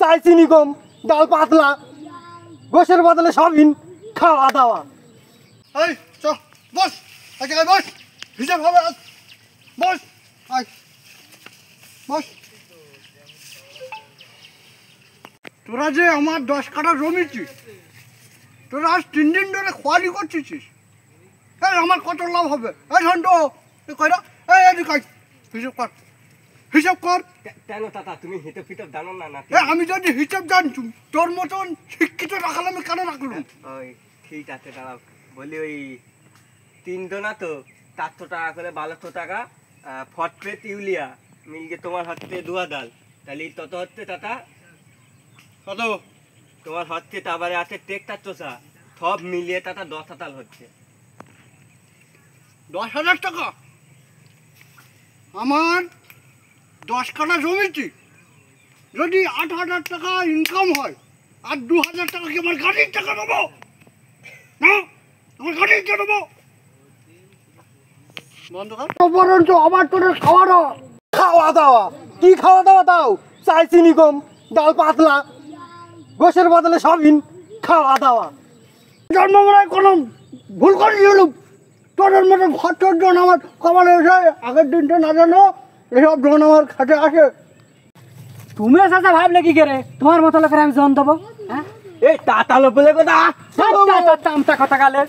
চাই চিনি কম, ডাল পাতলা, গোশের বদলে সবিন, খাওয়া দাওয়া। এই চ বস, এক জায়গায় বস, হিসাব হবে আজ। বস, আয় বস। তোরা যে আমার 10 কাঠা জমিছিস, তোরা আজ 3 দিন ধরে খোয়ারি করছিস। এই আমার কত লাভ হবে? এই ঘন্ট কয়রা, এই এদিকে আয়, হিসাব কর, হিসাব কর। কেন দাদা তুমি হিসাব ফিটাব জানো না? আমি যদি হিসাব জানছুম তোর মতন শিক্ষিত রাখাল আমি কেন রাখলুম? ওই ঠিক আছে দাঁড়াও, বলি ওই 3 দোনা তো 400 টাকা করে 1200 টাকা ফটপেট ইউলিয়া মিলকে তোমার হাতে 2000, তাহলে তত হচ্ছে টাটা কত? তোমার হচ্ছে তারপরে আছে ট্রেক্টর চোষা, সব মিলিয়ে টাটা 10,000 হচ্ছে। 10,000 টাকা? আমার 10 কাঠা জমিছি, যদি 8,000 টাকা ইনকাম হয় আর 2,000 টাকা কি আমার গাড়ির টাকা দেবো না? আমার গাড়ির টাকা দেবো বন্ধ কর। বরঞ্চ আমার তোর খাওয়া দাওয়া। খাওয়া দাওয়া কি খাওয়া দাওয়া দাও? চাই চিনি কম, ডাল পাতলা, গোশের বদলে সবিন, খাওয়া দাওয়া। জন্মবেলায় কোনো ভুল করেছিলাম? তোদের মতো খরচর জন আমার কমালে এসে আগের দিনটা না জানো এসব জন আমার খাটে আসে। তুমি চাচা ভাবলে কি করে তোমার মতো লোকের আমি জন দেবো? এই তাতালো বলে কথা আমটা কথা কালে